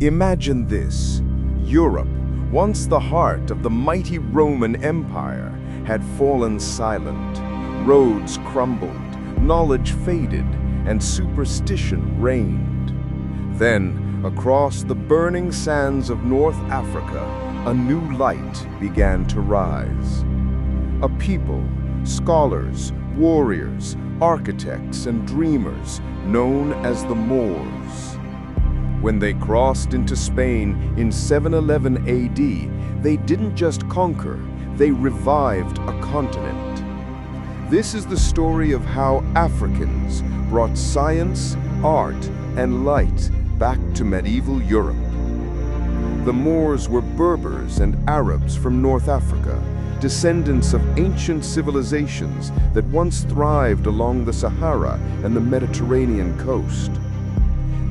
Imagine this. Europe, once the heart of the mighty Roman Empire, had fallen silent. Roads crumbled, knowledge faded, and superstition reigned. Then, across the burning sands of North Africa, a new light began to rise. A people, scholars, warriors, architects, and dreamers known as the Moors. When they crossed into Spain in 711 AD, they didn't just conquer, they revived a continent. This is the story of how Africans brought science, art, and light back to medieval Europe. The Moors were Berbers and Arabs from North Africa, descendants of ancient civilizations that once thrived along the Sahara and the Mediterranean coast.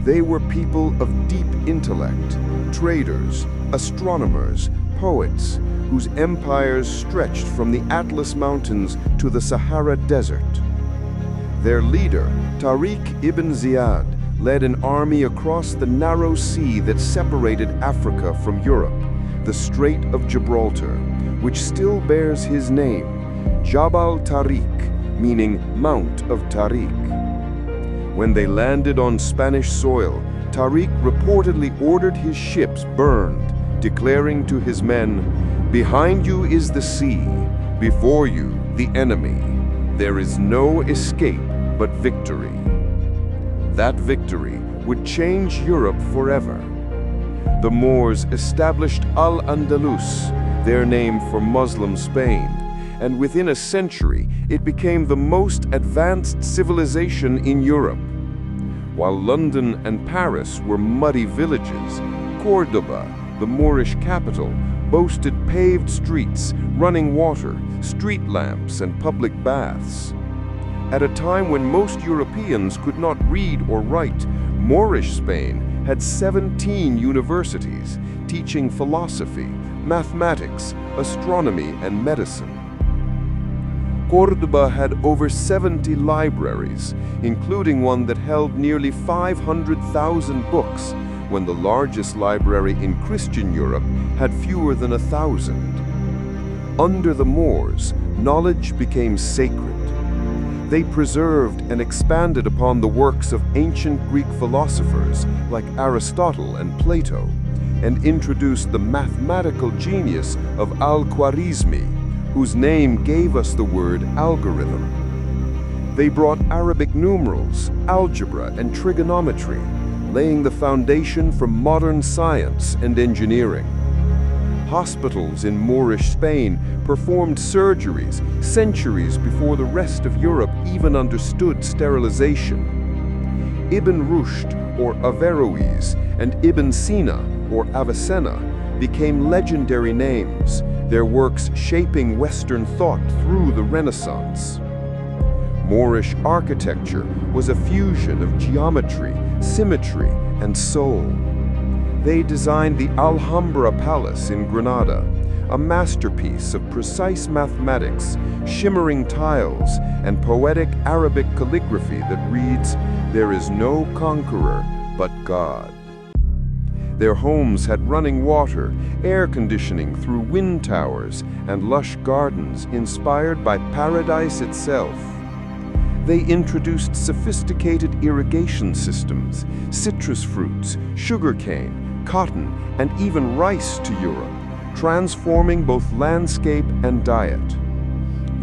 They were people of deep intellect, traders, astronomers, poets, whose empires stretched from the Atlas Mountains to the Sahara Desert. Their leader, Tariq ibn Ziyad, led an army across the narrow sea that separated Africa from Europe, the Strait of Gibraltar, which still bears his name, Jabal Tariq, meaning Mount of Tariq. When they landed on Spanish soil, Tariq reportedly ordered his ships burned, declaring to his men, "Behind you is the sea, before you the enemy. There is no escape but victory." That victory would change Europe forever. The Moors established Al-Andalus, their name for Muslim Spain, and within a century it became the most advanced civilization in Europe. While London and Paris were muddy villages, Córdoba, the Moorish capital, boasted paved streets, running water, street lamps, and public baths. At a time when most Europeans could not read or write, Moorish Spain had 17 universities teaching philosophy, mathematics, astronomy, and medicine. Córdoba had over 70 libraries, including one that held nearly 500,000 books, when the largest library in Christian Europe had fewer than 1,000. Under the Moors, knowledge became sacred. They preserved and expanded upon the works of ancient Greek philosophers like Aristotle and Plato, and introduced the mathematical genius of Al-Khwarizmi, whose name gave us the word algorithm. They brought Arabic numerals, algebra, and trigonometry, laying the foundation for modern science and engineering. Hospitals in Moorish Spain performed surgeries centuries before the rest of Europe even understood sterilization. Ibn Rushd, or Averroes, and Ibn Sina, or Avicenna, became legendary names, their works shaping Western thought through the Renaissance. Moorish architecture was a fusion of geometry, symmetry, and soul. They designed the Alhambra Palace in Granada, a masterpiece of precise mathematics, shimmering tiles, and poetic Arabic calligraphy that reads, "There is no conqueror but God." Their homes had running water, air conditioning through wind towers, and lush gardens inspired by paradise itself. They introduced sophisticated irrigation systems, citrus fruits, sugarcane, cotton, and even rice to Europe, transforming both landscape and diet.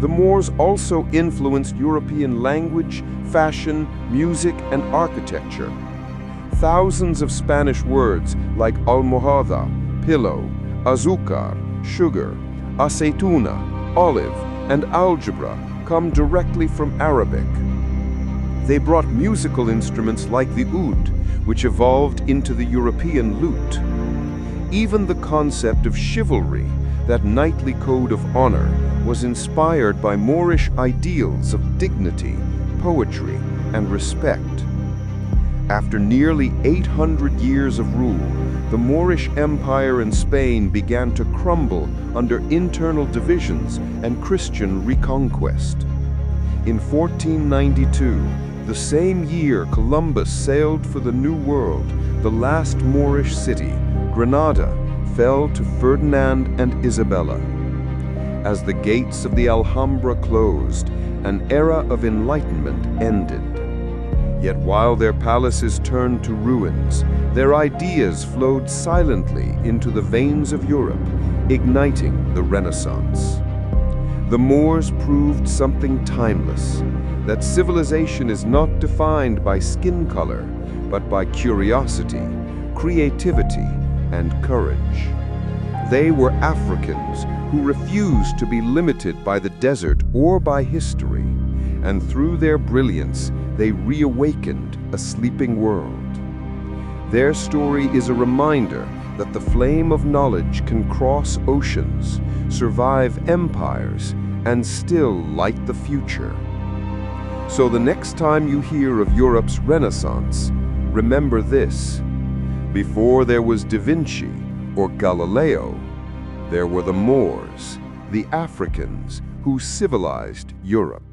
The Moors also influenced European language, fashion, music, and architecture. Thousands of Spanish words like almohada, pillow, azúcar, sugar, aceituna, olive, and algebra come directly from Arabic. They brought musical instruments like the oud, which evolved into the European lute. Even the concept of chivalry, that knightly code of honor, was inspired by Moorish ideals of dignity, poetry, and respect. After nearly 800 years of rule, the Moorish Empire in Spain began to crumble under internal divisions and Christian reconquest. In 1492, the same year Columbus sailed for the New World, the last Moorish city, Granada, fell to Ferdinand and Isabella. As the gates of the Alhambra closed, an era of enlightenment ended. Yet while their palaces turned to ruins, their ideas flowed silently into the veins of Europe, igniting the Renaissance. The Moors proved something timeless, that civilization is not defined by skin color, but by curiosity, creativity, and courage. They were Africans who refused to be limited by the desert or by history, and through their brilliance, they reawakened a sleeping world. Their story is a reminder that the flame of knowledge can cross oceans, survive empires, and still light the future. So the next time you hear of Europe's Renaissance, remember this: before there was Da Vinci or Galileo, there were the Moors, the Africans who civilized Europe.